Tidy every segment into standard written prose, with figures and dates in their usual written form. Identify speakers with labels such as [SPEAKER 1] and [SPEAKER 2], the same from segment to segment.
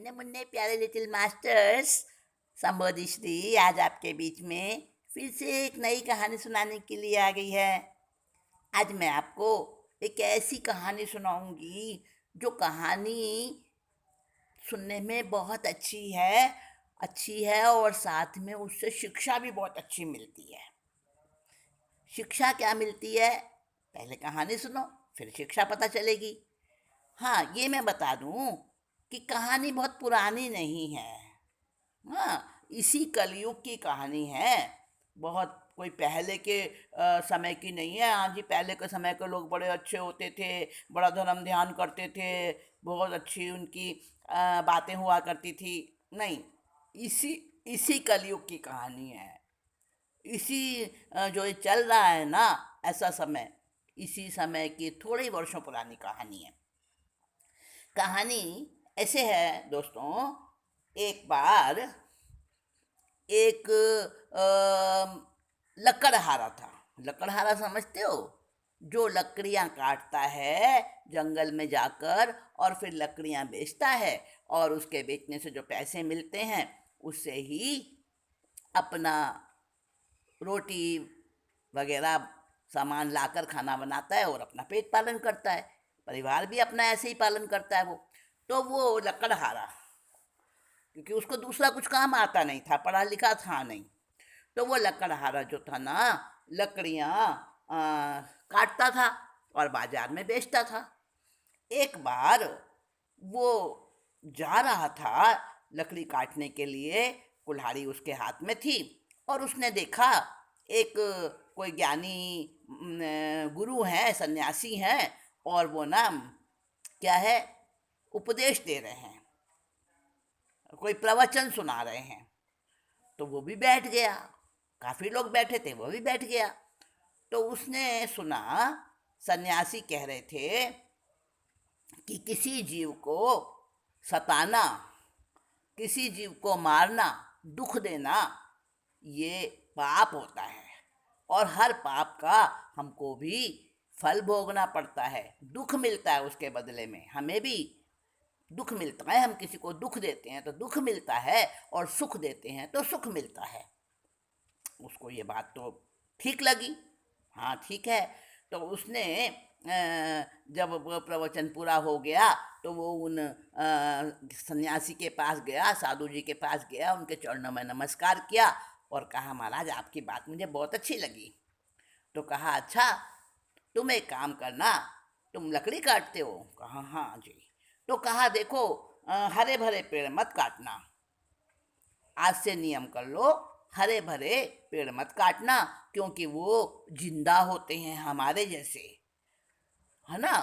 [SPEAKER 1] नन्हे मुन्ने प्यारे लिटिल मास्टर्स, संबोधि श्री आज आपके बीच में फिर से एक नई कहानी सुनाने के लिए आ गई है। आज मैं आपको एक ऐसी कहानी सुनाऊंगी जो कहानी सुनने में बहुत अच्छी है और साथ में उससे शिक्षा भी बहुत अच्छी मिलती है। शिक्षा क्या मिलती है, पहले कहानी सुनो फिर शिक्षा पता चलेगी। हाँ, ये मैं बता दूं कि कहानी बहुत पुरानी नहीं है। हाँ, इसी कलयुग की कहानी है। बहुत कोई पहले के समय की नहीं है। हाँ जी, पहले के समय के लोग बड़े अच्छे होते थे, बड़ा धर्म ध्यान करते थे, बहुत अच्छी उनकी बातें हुआ करती थी। नहीं, इसी इसी कलयुग की कहानी है। इसी जो ये चल रहा है ना, ऐसा समय, इसी समय की थोड़े वर्षों पुरानी कहानी है। कहानी ऐसे है दोस्तों, एक बार एक लकड़हारा था। लकड़हारा समझते हो? जो लकड़ियाँ काटता है जंगल में जाकर और फिर लकड़ियाँ बेचता है, और उसके बेचने से जो पैसे मिलते हैं उससे ही अपना रोटी वगैरह सामान लाकर खाना बनाता है और अपना पेट पालन करता है। परिवार भी अपना ऐसे ही पालन करता है वो। तो वो लकड़हारा, क्योंकि उसको दूसरा कुछ काम आता नहीं था, पढ़ा लिखा था नहीं, तो वो लकड़हारा जो था ना, लकड़ियाँ काटता था और बाजार में बेचता था। एक बार वो जा रहा था लकड़ी काटने के लिए, कुल्हाड़ी उसके हाथ में थी, और उसने देखा एक कोई ज्ञानी गुरु हैं, सन्यासी हैं, और वो ना क्या है, उपदेश दे रहे हैं, कोई प्रवचन सुना रहे हैं। तो वो भी बैठ गया, काफ़ी लोग बैठे थे, वो भी बैठ गया। तो उसने सुना, सन्यासी कह रहे थे कि किसी जीव को सताना, किसी जीव को मारना, दुख देना, ये पाप होता है, और हर पाप का हमको भी फल भोगना पड़ता है, दुख मिलता है उसके बदले में। हमें भी दुख मिलता है, हम किसी को दुख देते हैं तो दुख मिलता है, और सुख देते हैं तो सुख मिलता है। उसको ये बात तो ठीक लगी। हाँ ठीक है। तो उसने जब वो प्रवचन पूरा हो गया तो वो उन सन्यासी के पास गया, साधु जी के पास गया, उनके चरणों में नमस्कार किया और कहा, महाराज आपकी बात मुझे बहुत अच्छी लगी। तो कहा, अच्छा तुम एक काम करना, तुम लकड़ी काटते हो? कहा हाँ जी। तो कहा, देखो हरे भरे पेड़ मत काटना, आज से नियम कर लो, हरे भरे पेड़ मत काटना, क्योंकि वो जिंदा होते हैं हमारे जैसे, है ना,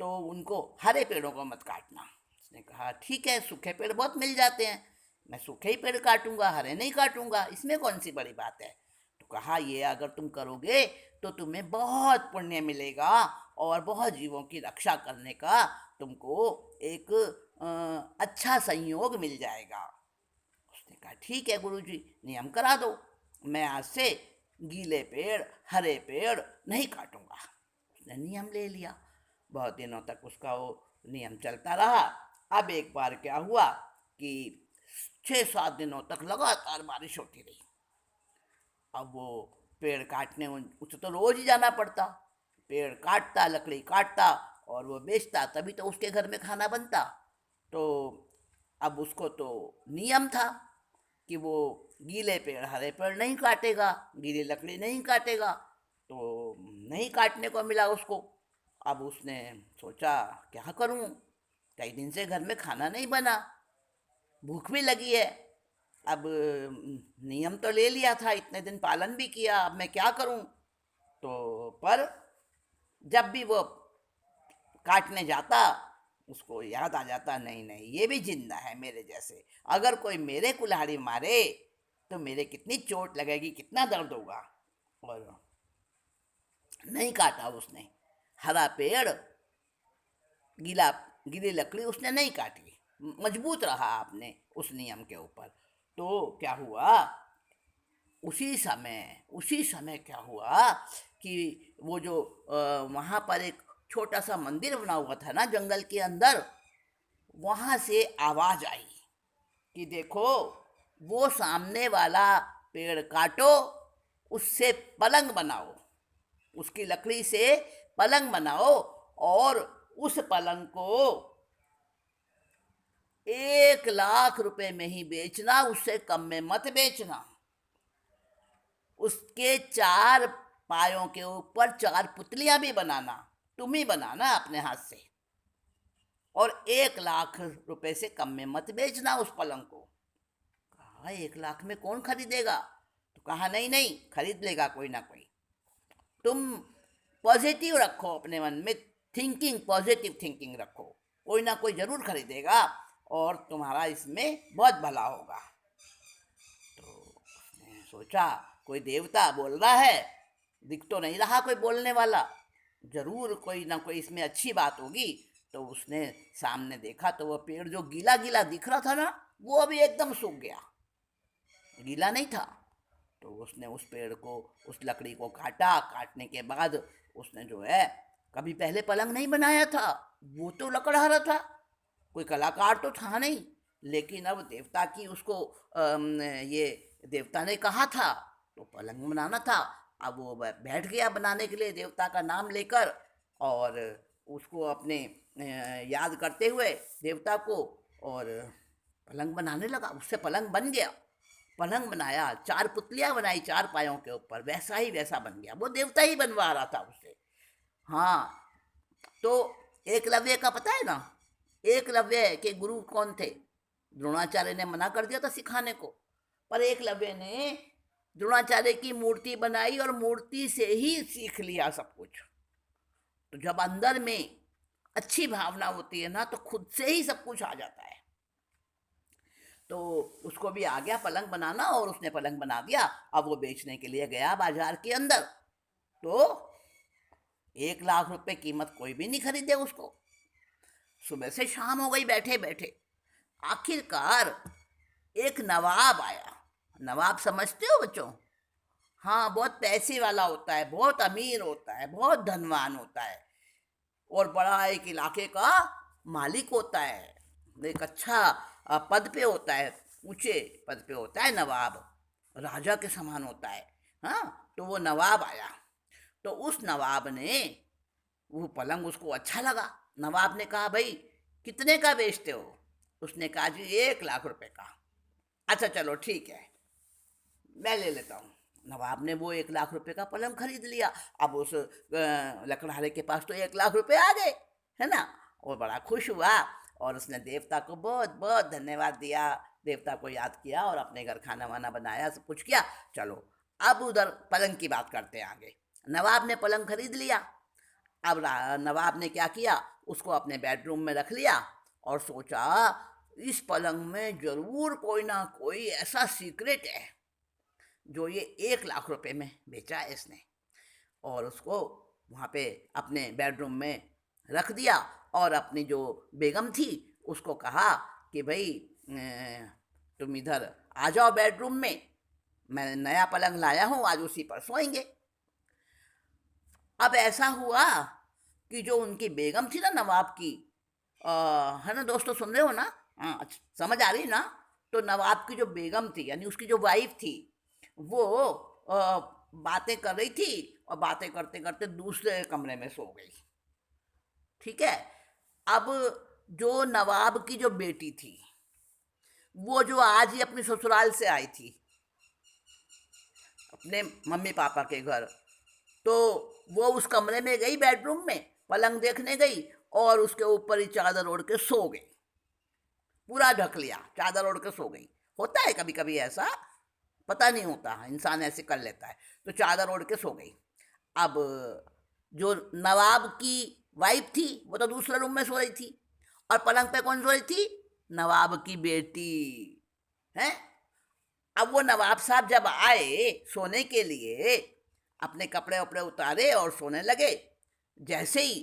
[SPEAKER 1] तो उनको हरे पेड़ों को मत काटना। उसने कहा ठीक है, सूखे पेड़ बहुत मिल जाते हैं, मैं सूखे ही पेड़ काटूंगा, हरे नहीं काटूंगा, इसमें कौन सी बड़ी बात है। तो कहा, ये अगर तुम करोगे तो तुम्हें बहुत पुण्य मिलेगा और बहुत जीवों की रक्षा करने का तुमको एक अच्छा संयोग मिल जाएगा। उसने कहा ठीक है गुरुजी, नियम करा दो, मैं आज से गीले पेड़, हरे पेड़ नहीं काटूंगा। उसने नियम ले लिया। बहुत दिनों तक उसका वो नियम चलता रहा। अब एक बार क्या हुआ कि 6-7 दिनों तक लगातार बारिश होती रही। अब वो पेड़ काटने उसे तो रोज ही जाना पड़ता, पेड़ काटता, लकड़ी काटता और वो बेचता, तभी तो उसके घर में खाना बनता। तो अब उसको तो नियम था कि वो गीले पेड़ हरे पेड़ नहीं काटेगा, गीली लकड़ी नहीं काटेगा, तो नहीं काटने को मिला उसको। अब उसने सोचा, क्या करूं, कई दिन से घर में खाना नहीं बना, भूख भी लगी है। अब नियम तो ले लिया था, इतने दिन पालन भी किया, अब मैं क्या करूं। तो पर जब भी वो काटने जाता, उसको याद आ जाता, नहीं नहीं, ये भी जिंदा है मेरे जैसे, अगर कोई मेरे कुल्हाड़ी मारे तो मेरे कितनी चोट लगेगी, कितना दर्द होगा। और नहीं काटा उसने, हरा पेड़, गीला गीली लकड़ी उसने नहीं काटी, मजबूत रहा आपने उस नियम के ऊपर। तो क्या हुआ, उसी समय क्या हुआ कि वो जो वहाँ पर एक छोटा सा मंदिर बना हुआ था ना जंगल के अंदर, वहाँ से आवाज़ आई, कि देखो वो सामने वाला पेड़ काटो, उससे पलंग बनाओ, उसकी लकड़ी से पलंग बनाओ, और उस पलंग को 1 लाख रुपए में ही बेचना, उससे कम में मत बेचना। उसके 4 पायों के ऊपर 4 पुतलियां भी बनाना, तुम ही बनाना अपने हाथ से, और 1 लाख रुपए से कम में मत बेचना उस पलंग को। कहा 1 लाख में कौन खरीदेगा? तो कहा नहीं नहीं, खरीद लेगा कोई ना कोई। तुम पॉजिटिव रखो अपने मन में, थिंकिंग, पॉजिटिव थिंकिंग रखो, कोई ना कोई जरूर खरीदेगा और तुम्हारा इसमें बहुत भला होगा। तो उसने सोचा कोई देवता बोल रहा है, दिख तो नहीं रहा कोई बोलने वाला, जरूर कोई ना कोई इसमें अच्छी बात होगी। तो उसने सामने देखा तो वो पेड़ जो गीला गीला दिख रहा था ना, वो अभी एकदम सूख गया, गीला नहीं था। तो उसने उस पेड़ को, उस लकड़ी को काटा। काटने के बाद उसने जो है, कभी पहले पलंग नहीं बनाया था, वो तो लकड़हारा था, कोई कलाकार तो था नहीं, लेकिन अब देवता की उसको ये देवता ने कहा था तो पलंग बनाना था। अब वो बैठ गया बनाने के लिए देवता का नाम लेकर, और उसको अपने याद करते हुए देवता को, और पलंग बनाने लगा। उससे पलंग बन गया, पलंग बनाया, 4 पुतलियां बनाई 4 पायों के ऊपर, वैसा ही वैसा बन गया, वो देवता ही बनवा रहा था उससे। हाँ, तो एकलव्य का पता है ना, एकलव्य के गुरु कौन थे? द्रोणाचार्य ने मना कर दिया था सिखाने को, पर एकलव्य ने द्रोणाचार्य की मूर्ति बनाई और मूर्ति से ही सीख लिया सब कुछ। तो जब अंदर में अच्छी भावना होती है ना, तो खुद से ही सब कुछ आ जाता है। तो उसको भी आ गया पलंग बनाना, और उसने पलंग बना दिया। अब वो बेचने के लिए गया बाजार के अंदर, तो 1 लाख रुपए कीमत कोई भी नहीं खरीदे उसको। सुबह से शाम हो गई बैठे बैठे, आखिरकार एक नवाब आया। नवाब समझते हो बच्चों? हाँ, बहुत पैसे वाला होता है, बहुत अमीर होता है, बहुत धनवान होता है, और बड़ा एक इलाके का मालिक होता है, एक अच्छा पद पे होता है, ऊंचे पद पे होता है नवाब, राजा के समान होता है। हाँ, तो वो नवाब आया। तो उस नवाब ने, वो पलंग उसको अच्छा लगा। नवाब ने कहा भाई कितने का बेचते हो? उसने कहा जी 1 लाख रुपए का। अच्छा चलो ठीक है, मैं ले लेता हूँ। नवाब ने वो 1 लाख रुपए का पलंग खरीद लिया। अब उस लकड़हारे के पास तो 1 लाख रुपए आ गए, है ना। वो बड़ा खुश हुआ, और उसने देवता को बहुत बहुत धन्यवाद दिया, देवता को याद किया, और अपने घर खाना वाना बनाया, सब कुछ किया। चलो अब उधर पलंग की बात करते हैं आगे। नवाब ने पलंग खरीद लिया। अब नवाब ने क्या किया, उसको अपने बेडरूम में रख लिया, और सोचा इस पलंग में जरूर कोई ना कोई ऐसा सीक्रेट है जो ये 1 लाख रुपए में बेचा है इसने। और उसको वहाँ पे अपने बेडरूम में रख दिया, और अपनी जो बेगम थी उसको कहा कि भाई तुम इधर आ जाओ बेडरूम में, मैं नया पलंग लाया हूँ, आज उसी पर सोएंगे। अब ऐसा हुआ कि जो उनकी बेगम थी ना नवाब की, है ना दोस्तों, सुन रहे हो ना? हाँ, अच्छा, समझ आ रही ना? तो नवाब की जो बेगम थी, यानी उसकी जो वाइफ थी, वो बातें कर रही थी, और बातें करते करते दूसरे कमरे में सो गई। ठीक है। अब जो नवाब की जो बेटी थी, वो जो आज ही अपने ससुराल से आई थी अपने मम्मी पापा के घर, तो वो उस कमरे में गई, बेडरूम में पलंग देखने गई, और उसके ऊपर ही चादर ओढ़ के सो गई, पूरा ढक लिया, चादर ओढ़ के सो गई। होता है कभी कभी ऐसा, पता नहीं होता, इंसान ऐसे कर लेता है। तो चादर ओढ़ के सो गई। अब जो नवाब की वाइफ थी वो तो दूसरे रूम में सो रही थी, और पलंग पे कौन सो रही थी? नवाब की बेटी है। अब वो नवाब साहब जब आए सोने के लिए, अपने कपड़े वपड़े उतारे और सोने लगे, जैसे ही,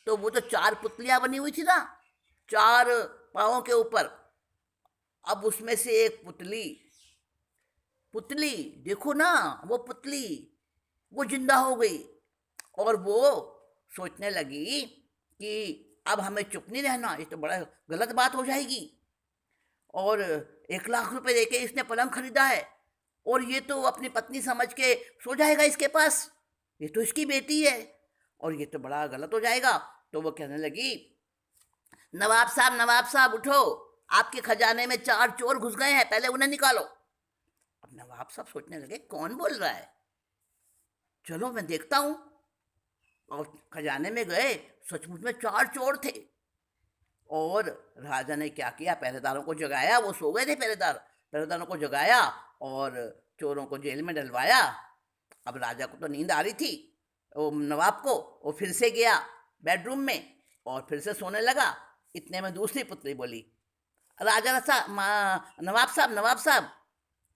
[SPEAKER 1] तो वो तो 4 पुतलियां बनी हुई थी ना, 4 पाँवों के ऊपर। अब उसमें से एक पुतली, पुतली देखो ना, वो पुतली वो जिंदा हो गई, और वो सोचने लगी कि अब हमें चुप नहीं रहना, ये तो बड़ा गलत बात हो जाएगी। और 1 लाख रुपए देके इसने पलंग खरीदा है, और ये तो अपनी पत्नी समझ के सो जाएगा इसके पास, ये तो इसकी बेटी है, और ये तो बड़ा गलत हो जाएगा। तो वो कहने लगी, नवाब साहब उठो, आपके खजाने में 4 चोर घुस गए हैं, पहले उन्हें निकालो। अब नवाब साहब सोचने लगे, कौन बोल रहा है, चलो मैं देखता हूं। और खजाने में गए, सचमुच में 4 चोर थे। और राजा ने क्या किया, पहरेदारों को जगाया, वो सो गए थे पहरेदार, पहरेदारों को जगाया और चोरों को जेल में डलवाया। अब राजा को तो नींद आ रही थी, वो नवाब को, वो फिर से गया बेडरूम में और फिर से सोने लगा। इतने में दूसरी पुत्री बोली, राजा नवाब साहब,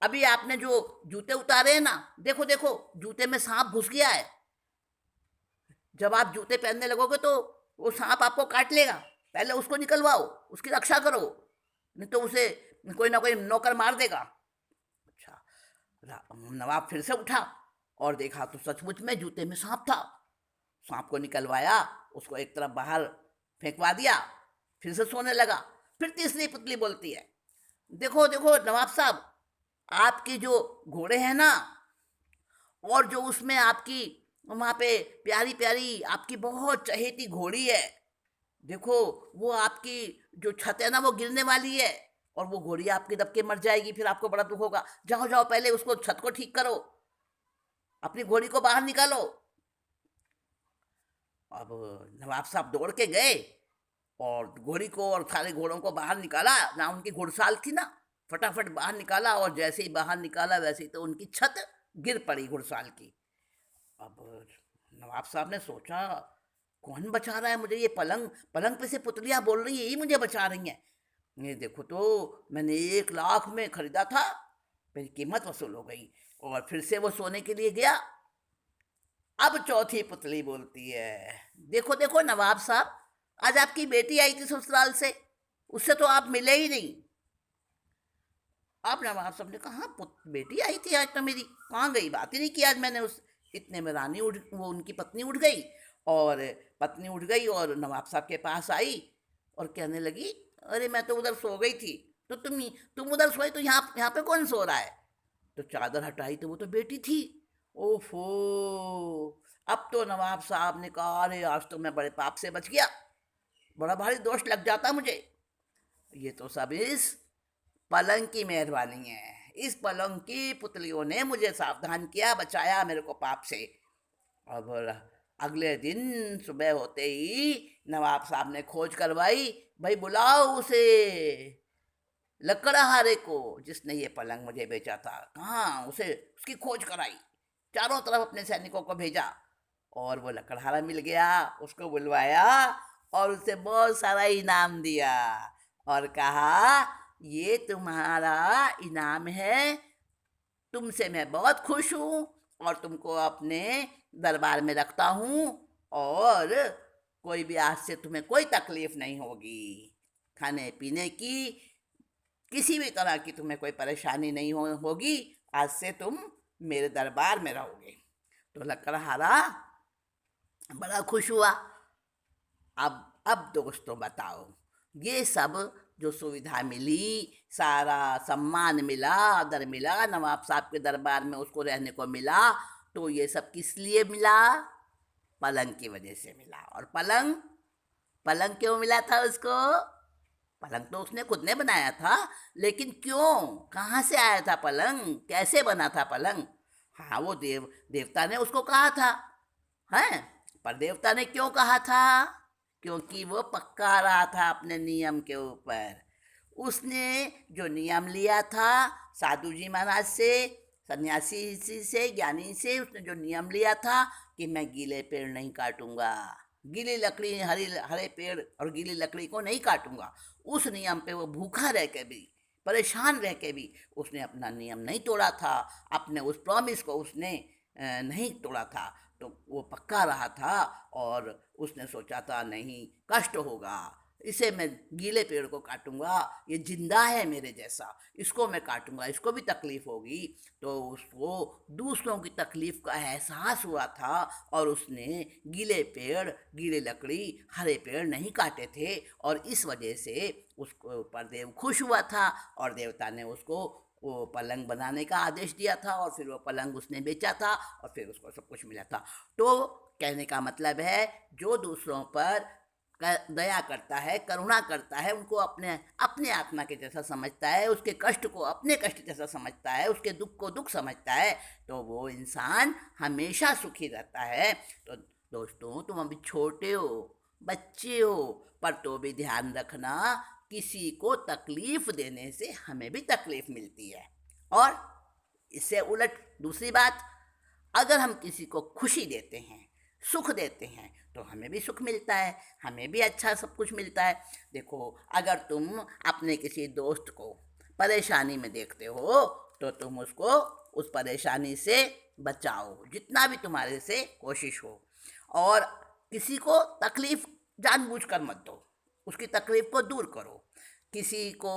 [SPEAKER 1] अभी आपने जो जूते उतारे हैं ना, देखो देखो जूते में सांप घुस गया है। जब आप जूते पहनने लगोगे तो वो सांप आपको काट लेगा, पहले उसको निकलवाओ, उसकी रक्षा करो, नहीं तो उसे कोई ना कोई नौकर मार देगा। अच्छा, नवाब फिर से उठा और देखा तो सचमुच में जूते में सांप था। सांप को निकलवाया, उसको एक तरफ बाहर फेंकवा दिया, फिर से सोने लगा। फिर तीसरी पुतली बोलती है, देखो देखो नवाब साहब, आपके जो घोड़े हैं ना, और जो उसमें आपकी वहाँ पे प्यारी प्यारी आपकी बहुत चहेती घोड़ी है, देखो वो आपकी जो छत है ना वो गिरने वाली है, और वो घोड़ी आपकी दब के मर जाएगी, फिर आपको बड़ा दुख होगा। जाओ जाओ पहले उसको, छत को ठीक करो, अपनी घोड़ी को बाहर निकालो। अब नवाब साहब दौड़ के गए और घोड़ी को और सारे घोड़ों को बाहर निकाला, ना उनकी घुड़साल थी ना, फटाफट बाहर निकाला, और जैसे ही बाहर निकाला वैसे ही तो उनकी छत गिर पड़ी घुड़साल की। अब नवाब साहब ने सोचा, कौन बचा रहा है मुझे, ये पलंग पलंग पे से पुतलियाँ बोल रही है, यही मुझे बचा रही हैं। ये देखो तो मैंने 1 लाख में खरीदा था, मेरी कीमत वसूल हो गई। और फिर से वो सोने के लिए गया। अब चौथी पुतली बोलती है, देखो देखो नवाब साहब, आज आपकी बेटी आई थी ससुराल से, उससे तो आप मिले ही नहीं। अब नवाब साहब ने कहा, बेटी आई थी आज तो मेरी, कहाँ गई, बात ही नहीं की आज मैंने उस। इतने में रानी उठ, वो उनकी पत्नी उठ गई, और पत्नी उठ गई और नवाब साहब के पास आई और कहने लगी, अरे मैं तो उधर सो गई थी, तो तुम उधर सोई, तो यहाँ पे कौन सो रहा है। तो चादर हटाई तो वो तो बेटी थी। ओफो, अब तो नवाब साहब ने कहा, अरे आज तो मैं बड़े पाप से बच गया, बड़ा भारी दोष लग जाता मुझे। ये तो सब इस पलंग की मेहरबानी है, इस पलंग की पुतलियों ने मुझे सावधान किया, बचाया मेरे को पाप से। अब अगले दिन सुबह होते ही नवाब साहब ने खोज करवाई, भाई बुलाओ उसे लकड़हारे को जिसने ये पलंग मुझे बेचा था, कहाँ, उसे उसकी खोज कराई, चारों तरफ अपने सैनिकों को भेजा, और वो लकड़हारा मिल गया, उसको बुलवाया और उसे बहुत सारा इनाम दिया, और कहा, ये तुम्हारा इनाम है, तुमसे मैं बहुत खुश हूँ, और तुमको अपने दरबार में रखता हूँ, और कोई भी आज से तुम्हें कोई तकलीफ नहीं होगी, खाने पीने की किसी भी तरह की तुम्हें कोई परेशानी नहीं होगी, आज से तुम मेरे दरबार में रहोगे। तो लकड़हारा बड़ा खुश हुआ। अब दोस्तों बताओ, ये सब जो सुविधा मिली, सारा सम्मान मिला, आदर मिला, नवाब साहब के दरबार में उसको रहने को मिला, तो ये सब किस लिए मिला, पलंग की वजह से मिला। और पलंग पलंग क्यों मिला था उसको, पलंग तो उसने खुद ने बनाया था, लेकिन क्यों, कहाँ से आया था पलंग, कैसे बना था पलंग। हाँ, वो देवता ने उसको कहा था, हैं, पर देवता ने क्यों कहा था, क्योंकि वो पक्का रहा था अपने नियम के ऊपर। उसने जो नियम लिया था साधु जी महाराज से, सन्यासी से, ज्ञानी से, उसने जो नियम लिया था कि मैं गीले पेड़ नहीं काटूंगा, गीली लकड़ी, हरे पेड़ और गीली लकड़ी को नहीं काटूंगा, उस नियम पे वो भूखा रह के भी, परेशान रह के भी उसने अपना नियम नहीं तोड़ा था, अपने उस प्रॉमिस को उसने नहीं तोड़ा था। तो वो पक्का रहा था, और उसने सोचा था नहीं कष्ट होगा, इसे मैं गीले पेड़ को काटूंगा, ये जिंदा है मेरे जैसा, इसको मैं काटूंगा, इसको भी तकलीफ होगी। तो उसको दूसरों की तकलीफ का एहसास हुआ था और उसने गीले पेड़, गीले लकड़ी, हरे पेड़ नहीं काटे थे। और इस वजह से उसको ऊपर देव खुश हुआ था और देवता ने उसको वो पलंग बनाने का आदेश दिया था और फिर वो पलंग उसने बेचा था और फिर उसको सब कुछ मिला था। तो कहने का मतलब है, जो दूसरों पर दया करता है, करुणा करता है, उनको अपने अपने आत्मा के जैसा समझता है, उसके कष्ट को अपने कष्ट जैसा समझता है, उसके दुख को दुख समझता है, तो वो इंसान हमेशा सुखी रहता है। तो दोस्तों, तुम अभी छोटे हो, बच्चे हो, पर तो भी ध्यान रखना, किसी को तकलीफ देने से हमें भी तकलीफ मिलती है। और इससे उलट दूसरी बात, अगर हम किसी को खुशी देते हैं, सुख देते हैं, तो हमें भी सुख मिलता है, हमें भी अच्छा सब कुछ मिलता है। देखो, अगर तुम अपने किसी दोस्त को परेशानी में देखते हो तो तुम उसको उस परेशानी से बचाओ, जितना भी तुम्हारे से कोशिश हो। और किसी को तकलीफ जानबूझकर मत दो, उसकी तकलीफ को दूर करो। किसी को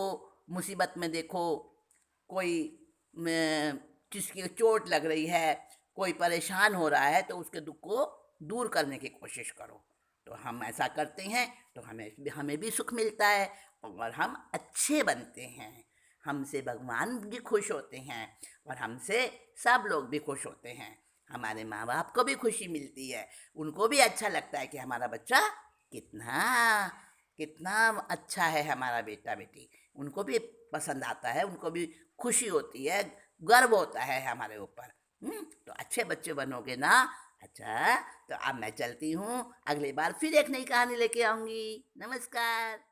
[SPEAKER 1] मुसीबत में देखो, कोई जिसकी चोट लग रही है, कोई परेशान हो रहा है, तो उसके दुख को दूर करने की कोशिश करो। तो हम ऐसा करते हैं तो हमें भी सुख मिलता है और हम अच्छे बनते हैं। हमसे भगवान भी खुश होते हैं और हमसे सब लोग भी खुश होते हैं। हमारे माँ बाप को भी खुशी मिलती है, उनको भी अच्छा लगता है कि हमारा बच्चा कितना कितना अच्छा है, हमारा बेटा बेटी, उनको भी पसंद आता है, उनको भी खुशी होती है, गर्व होता है हमारे ऊपर। तो अच्छे बच्चे बनोगे ना। अच्छा, तो अब मैं चलती हूँ, अगली बार फिर एक नई कहानी लेके आऊँगी। नमस्कार।